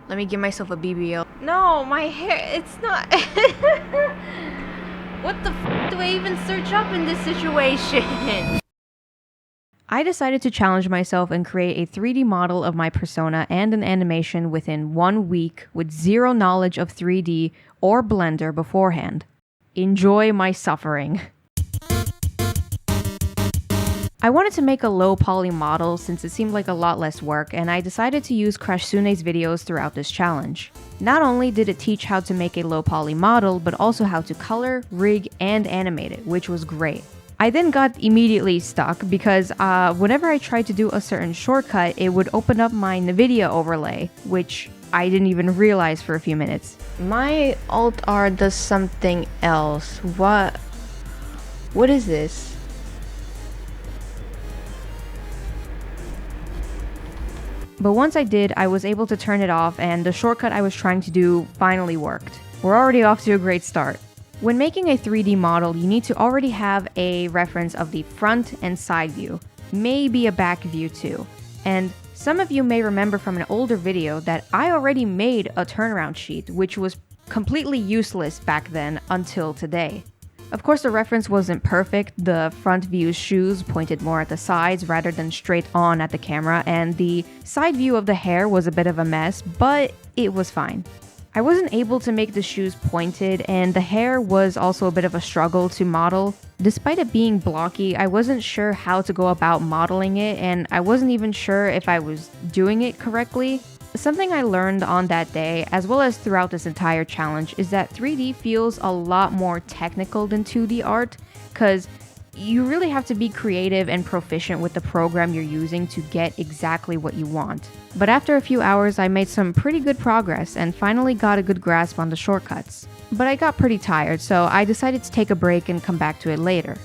Let me give myself a BBL. No, my hair, it's not. What the f do I even search up in this situation? I decided to challenge myself and create a 3D model of my persona and an animation within 1 week with zero knowledge of 3D or Blender beforehand. Enjoy my suffering. I wanted to make a low poly model since it seemed like a lot less work, and I decided to use Crashsune's videos throughout this challenge. Not only did it teach how to make a low poly model, but also how to color, rig, and animate it, which was great. I then got immediately stuck because whenever I tried to do a certain shortcut, it would open up my NVIDIA overlay, which I didn't even realize for a few minutes. My Alt-R does something else. What is this? But once I did, I was able to turn it off and the shortcut I was trying to do finally worked. We're already off to a great start. When making a 3D model, you need to already have a reference of the front and side view, maybe a back view too. And some of you may remember from an older video that I already made a turnaround sheet, which was completely useless back then until today. Of course, the reference wasn't perfect. The front view's shoes pointed more at the sides rather than straight on at the camera, and the side view of the hair was a bit of a mess, but it was fine. I wasn't able to make the shoes pointed, and the hair was also a bit of a struggle to model. Despite it being blocky, I wasn't sure how to go about modeling it, and I wasn't even sure if I was doing it correctly. Something I learned on that day, as well as throughout this entire challenge, is that 3D feels a lot more technical than 2D art, because you really have to be creative and proficient with the program you're using to get exactly what you want. But after a few hours, I made some pretty good progress and finally got a good grasp on the shortcuts. But I got pretty tired, so I decided to take a break and come back to it later.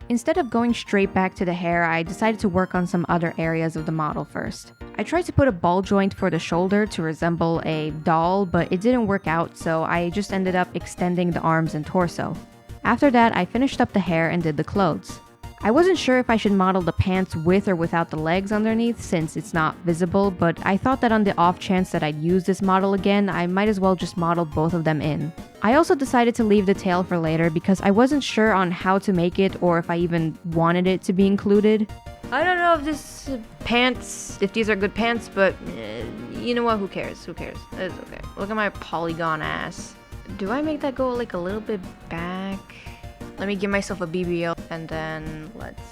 Instead of going straight back to the hair, I decided to work on some other areas of the model first. I tried to put a ball joint for the shoulder to resemble a doll, but it didn't work out, so I just ended up extending the arms and torso. After that, I finished up the hair and did the clothes. I wasn't sure if I should model the pants with or without the legs underneath since it's not visible, but I thought that on the off chance that I'd use this model again, I might as well just model both of them in. I also decided to leave the tail for later because I wasn't sure on how to make it or if I even wanted it to be included. I don't know if if these are good pants, but you know what, who cares? It's okay. Look at my polygon ass. Do I make that go like a little bit back? Let me give myself a BBL and then let's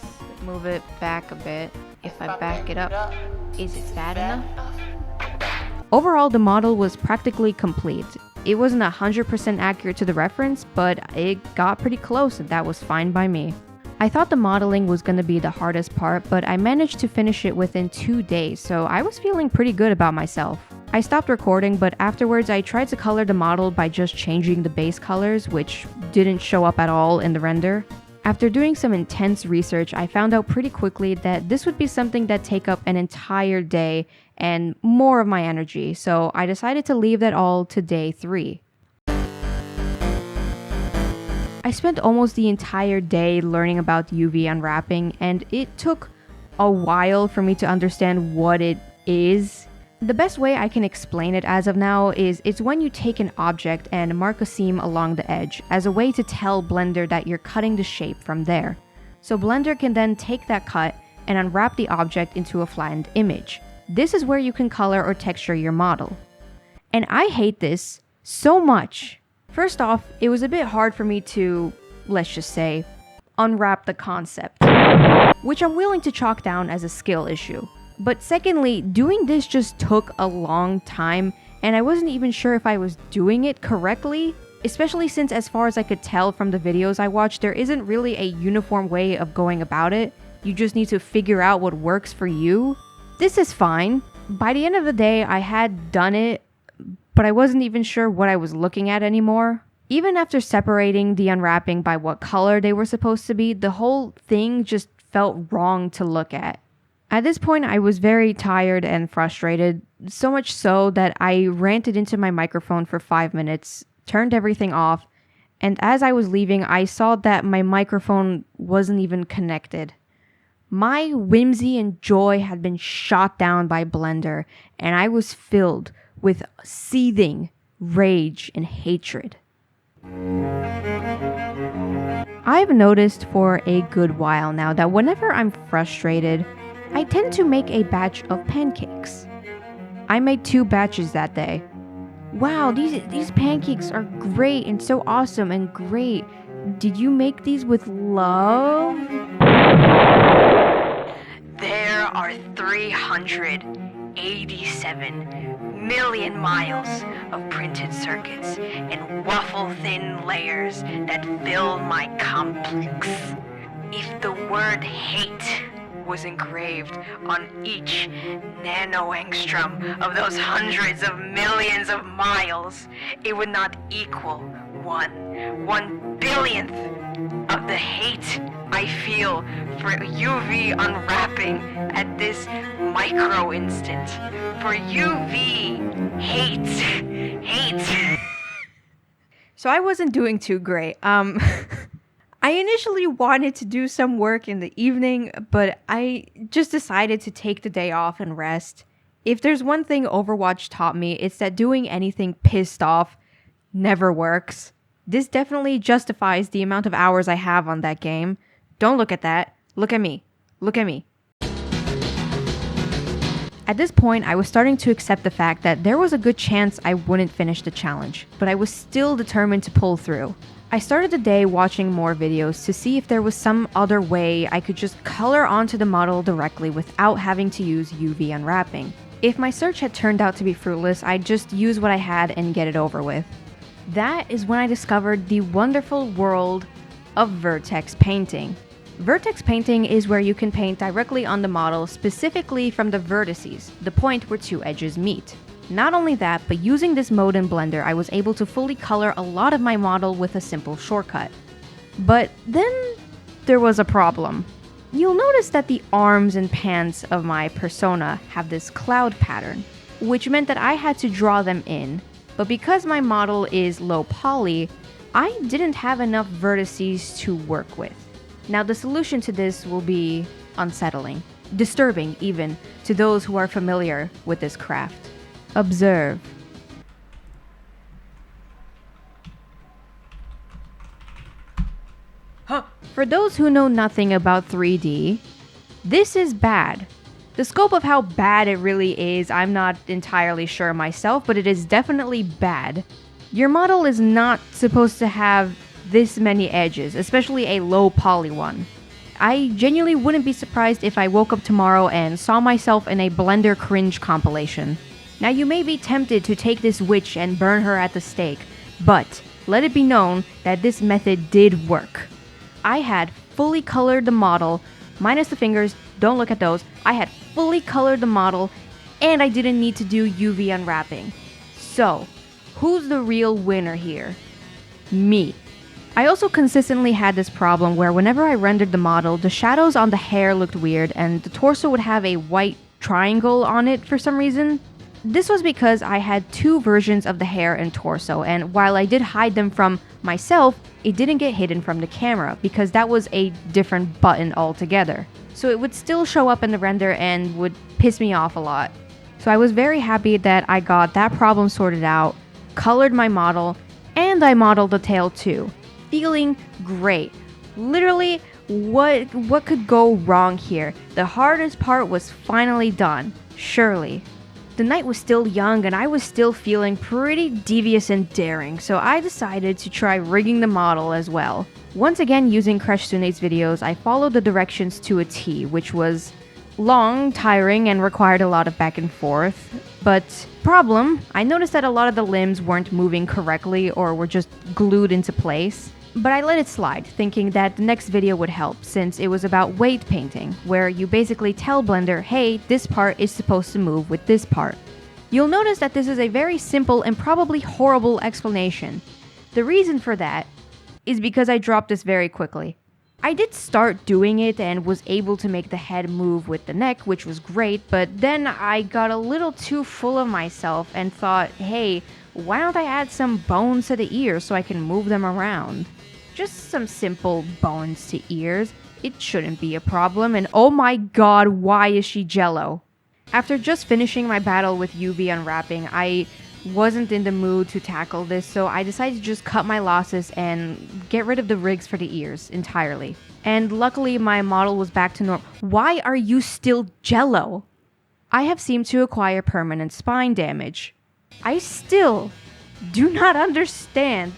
move it back a bit. If I back it up, is it fat enough? Overall, the model was practically complete. It wasn't 100% accurate to the reference, but it got pretty close and that was fine by me. I thought the modeling was going to be the hardest part, but I managed to finish it within 2 days, so I was feeling pretty good about myself. I stopped recording, but afterwards I tried to color the model by just changing the base colors, which didn't show up at all in the render. After doing some intense research, I found out pretty quickly that this would be something that take up an entire day and more of my energy, so I decided to leave that all to day 3. I spent almost the entire day learning about UV unwrapping, and it took a while for me to understand what it is. The best way I can explain it as of now is it's when you take an object and mark a seam along the edge as a way to tell Blender that you're cutting the shape from there. So Blender can then take that cut and unwrap the object into a flattened image. This is where you can color or texture your model. And I hate this so much. First off, it was a bit hard for me to, let's just say, unwrap the concept, which I'm willing to chalk down as a skill issue. But secondly, doing this just took a long time, and I wasn't even sure if I was doing it correctly, especially since as far as I could tell from the videos I watched, there isn't really a uniform way of going about it. You just need to figure out what works for you. This is fine. By the end of the day, I had done it, but I wasn't even sure what I was looking at anymore. Even after separating the unwrapping by what color they were supposed to be, the whole thing just felt wrong to look at. At this point, I was very tired and frustrated, so much so that I ranted into my microphone for 5 minutes, turned everything off, and as I was leaving, I saw that my microphone wasn't even connected. My whimsy and joy had been shot down by Blender, and I was filled with seething rage and hatred. I've noticed for a good while now that whenever I'm frustrated, I tend to make a batch of pancakes. I made 2 batches that day. Wow, these pancakes are great and so awesome and great. Did you make these with love? There are 387 million miles of printed circuits and waffle-thin layers that fill my complex. If the word hate was engraved on each nanoangstrom of those hundreds of millions of miles, it would not equal one billionth of the hate I feel for UV unwrapping at this micro instant. For UV hate. So I wasn't doing too great. I initially wanted to do some work in the evening, but I just decided to take the day off and rest. If there's one thing Overwatch taught me, it's that doing anything pissed off never works. This definitely justifies the amount of hours I have on that game. Don't look at that. Look at me. Look at me. At this point, I was starting to accept the fact that there was a good chance I wouldn't finish the challenge, but I was still determined to pull through. I started the day watching more videos to see if there was some other way I could just color onto the model directly without having to use UV unwrapping. If my search had turned out to be fruitless, I'd just use what I had and get it over with. That is when I discovered the wonderful world of Vertex painting. Vertex painting is where you can paint directly on the model, specifically from the vertices, the point where 2 edges meet. Not only that, but using this mode in Blender, I was able to fully color a lot of my model with a simple shortcut. But then there was a problem. You'll notice that the arms and pants of my persona have this cloud pattern, which meant that I had to draw them in. But because my model is low poly, I didn't have enough vertices to work with. Now the solution to this will be unsettling, disturbing even, to those who are familiar with this craft. Observe. For those who know nothing about 3D, this is bad. The scope of how bad it really is, I'm not entirely sure myself, but it is definitely bad. Your model is not supposed to have this many edges, especially a low poly one. I genuinely wouldn't be surprised if I woke up tomorrow and saw myself in a Blender cringe compilation. Now you may be tempted to take this witch and burn her at the stake, but let it be known that this method did work. I had fully colored the model, minus the fingers, don't look at those. I had fully colored the model, and I didn't need to do UV unwrapping. So, who's the real winner here? Me. I also consistently had this problem where whenever I rendered the model, the shadows on the hair looked weird and the torso would have a white triangle on it for some reason. This was because I had 2 versions of the hair and torso, and while I did hide them from myself, it didn't get hidden from the camera because that was a different button altogether. So it would still show up in the render and would piss me off a lot. So I was very happy that I got that problem sorted out, colored my model, and I modeled the tail too. Feeling great. Literally, what could go wrong here? The hardest part was finally done, surely. The night was still young and I was still feeling pretty devious and daring, so I decided to try rigging the model as well. Once again, using Crush Sune's videos, I followed the directions to a T, which was long, tiring, and required a lot of back and forth. But problem, I noticed that a lot of the limbs weren't moving correctly or were just glued into place. But I let it slide, thinking that the next video would help, since it was about weight painting, where you basically tell Blender, hey, this part is supposed to move with this part. You'll notice that this is a very simple and probably horrible explanation. The reason for that is because I dropped this very quickly. I did start doing it and was able to make the head move with the neck, which was great, but then I got a little too full of myself and thought, hey, why don't I add some bones to the ears so I can move them around? Just some simple bones to ears. It shouldn't be a problem, and oh my god, why is she jello? After just finishing my battle with UV unwrapping, I wasn't in the mood to tackle this, so I decided to just cut my losses and get rid of the rigs for the ears entirely. And luckily, my model was back to normal. Why are you still jello? I have seemed to acquire permanent spine damage. I still do not understand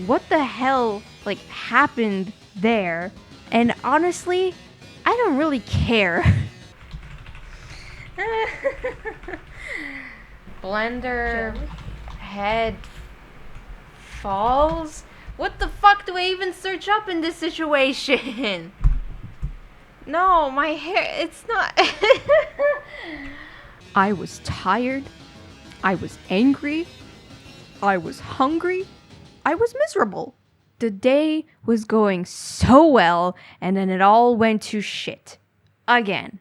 what the hell, happened there. And honestly, I don't really care. Blender head falls? What the fuck do I even search up in this situation? No, my hair, it's not. I was tired. I was angry. I was hungry. I was miserable. The day was going so well, and then it all went to shit. Again.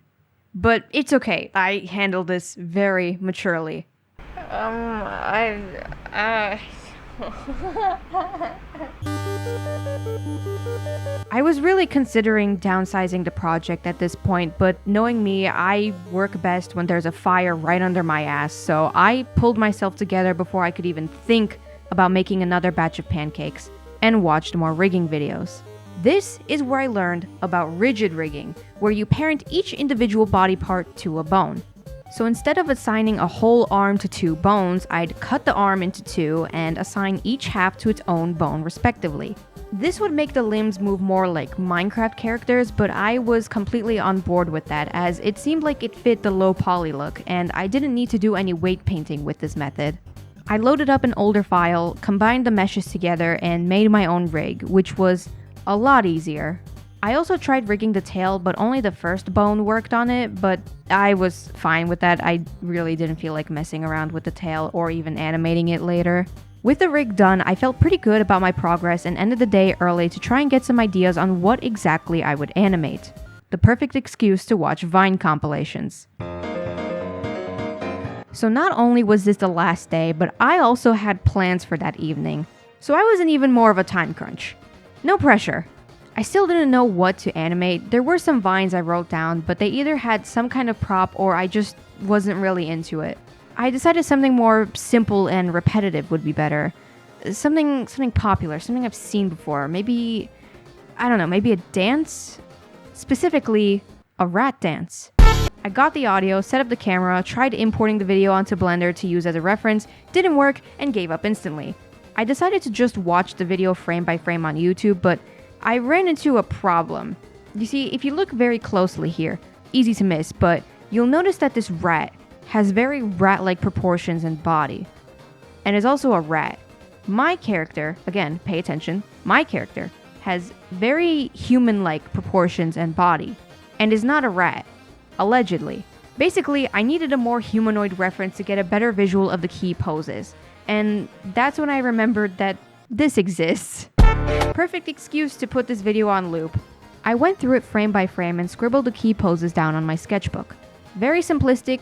But it's okay. I handled this very maturely. I was really considering downsizing the project at this point, but knowing me, I work best when there's a fire right under my ass, so I pulled myself together before I could even think about making another batch of pancakes, and watched more rigging videos. This is where I learned about rigid rigging, where you parent each individual body part to a bone. So instead of assigning a whole arm to 2 bones, I'd cut the arm into 2 and assign each half to its own bone respectively. This would make the limbs move more like Minecraft characters, but I was completely on board with that as it seemed like it fit the low poly look and I didn't need to do any weight painting with this method. I loaded up an older file, combined the meshes together, and made my own rig, which was a lot easier. I also tried rigging the tail, but only the first bone worked on it, but I was fine with that. I really didn't feel like messing around with the tail or even animating it later. With the rig done, I felt pretty good about my progress and ended the day early to try and get some ideas on what exactly I would animate. The perfect excuse to watch Vine compilations. So not only was this the last day, but I also had plans for that evening. So I was in even more of a time crunch. No pressure. I still didn't know what to animate. There were some vines I wrote down, but they either had some kind of prop or I just wasn't really into it. I decided something more simple and repetitive would be better. Something popular, something I've seen before. Maybe, I don't know, maybe a dance? Specifically, a rat dance. I got the audio, set up the camera, tried importing the video onto Blender to use as a reference, didn't work, and gave up instantly. I decided to just watch the video frame by frame on YouTube, but I ran into a problem. You see, if you look very closely here, easy to miss, but you'll notice that this rat has very rat-like proportions and body, and is also a rat. My character, again, pay attention, my character has very human-like proportions and body, and is not a rat, allegedly. Basically, I needed a more humanoid reference to get a better visual of the key poses, and that's when I remembered that this exists. Perfect excuse to put this video on loop. I went through it frame by frame and scribbled the key poses down on my sketchbook. Very simplistic,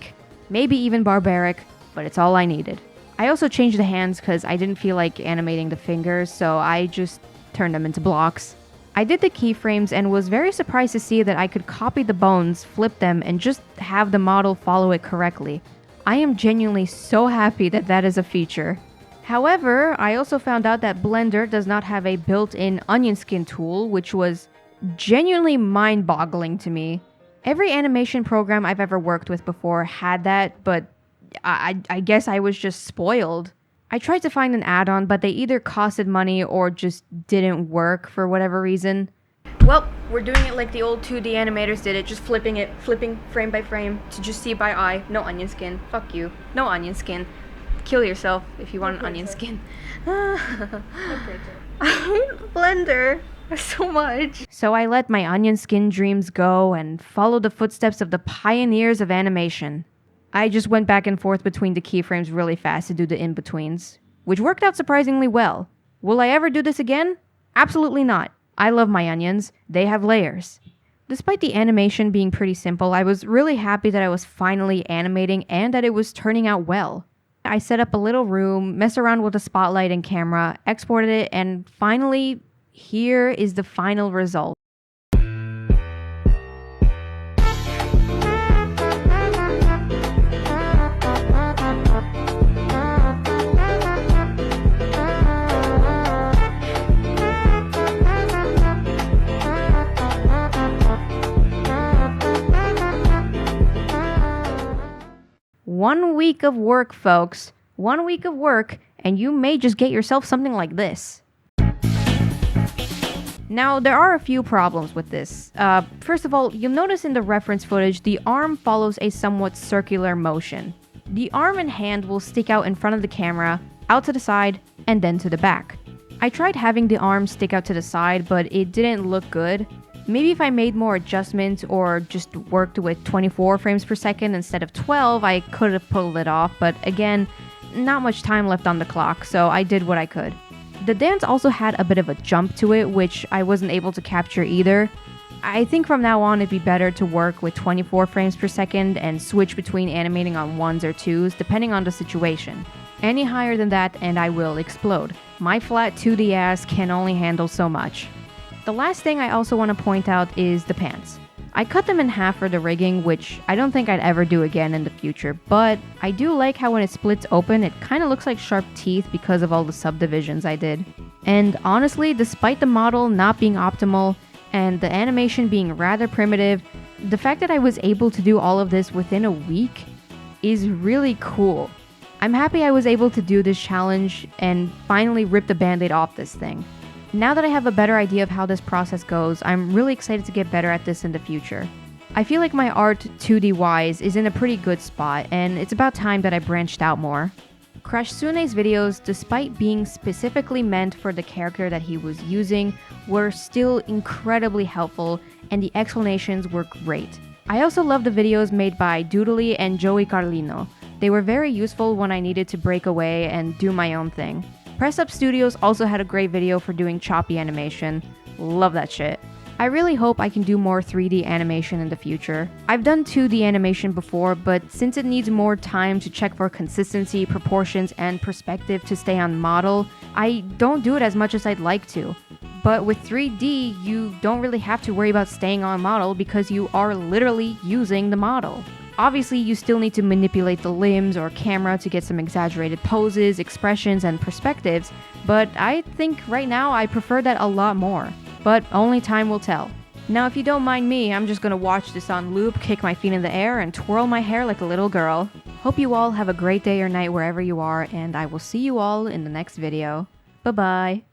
maybe even barbaric, but it's all I needed. I also changed the hands because I didn't feel like animating the fingers, so I just turned them into blocks. I did the keyframes and was very surprised to see that I could copy the bones, flip them, and just have the model follow it correctly. I am genuinely so happy that that is a feature. However, I also found out that Blender does not have a built-in onion skin tool, which was genuinely mind-boggling to me. Every animation program I've ever worked with before had that, but I guess I was just spoiled. I tried to find an add-on, but they either costed money or just didn't work for whatever reason. Well, we're doing it like the old 2D animators did it, just flipping frame by frame to just see by eye. No onion skin. Fuck you. No onion skin. Kill yourself if you want an onion skin. I hate Blender so much. So I let my onion skin dreams go and followed the footsteps of the pioneers of animation. I just went back and forth between the keyframes really fast to do the in-betweens, which worked out surprisingly well. Will I ever do this again? Absolutely not. I love my onions. They have layers. Despite the animation being pretty simple, I was really happy that I was finally animating and that it was turning out well. I set up a little room, messed around with the spotlight and camera, exported it, and finally, here is the final result. 1 week of work, folks. 1 week of work, and you may just get yourself something like this. Now, there are a few problems with this. First of all, you'll notice in the reference footage, the arm follows a somewhat circular motion. The arm and hand will stick out in front of the camera, out to the side, and then to the back. I tried having the arm stick out to the side, but it didn't look good. Maybe if I made more adjustments or just worked with 24 frames per second instead of 12, I could have pulled it off, but again, not much time left on the clock, so I did what I could. The dance also had a bit of a jump to it, which I wasn't able to capture either. I think from now on it'd be better to work with 24 frames per second and switch between animating on 1s or 2s depending on the situation. Any higher than that and I will explode. My flat 2D ass can only handle so much. The last thing I also want to point out is the pants. I cut them in half for the rigging, which I don't think I'd ever do again in the future, but I do like how when it splits open, it kind of looks like sharp teeth because of all the subdivisions I did. And honestly, despite the model not being optimal, and the animation being rather primitive, the fact that I was able to do all of this within a week is really cool. I'm happy I was able to do this challenge and finally rip the band-aid off this thing. Now that I have a better idea of how this process goes, I'm really excited to get better at this in the future. I feel like my art 2D-wise is in a pretty good spot, and it's about time that I branched out more. Crash Sune's videos, despite being specifically meant for the character that he was using, were still incredibly helpful, and the explanations were great. I also love the videos made by Doodly and Joey Carlino. They were very useful when I needed to break away and do my own thing. Press Up Studios also had a great video for doing choppy animation. Love that shit. I really hope I can do more 3D animation in the future. I've done 2D animation before, but since it needs more time to check for consistency, proportions, and perspective to stay on model, I don't do it as much as I'd like to. But with 3D, you don't really have to worry about staying on model because you are literally using the model. Obviously, you still need to manipulate the limbs or camera to get some exaggerated poses, expressions, and perspectives, but I think right now I prefer that a lot more. But only time will tell. Now, if you don't mind me, I'm just gonna watch this on loop, kick my feet in the air, and twirl my hair like a little girl. Hope you all have a great day or night wherever you are, and I will see you all in the next video. Bye-bye.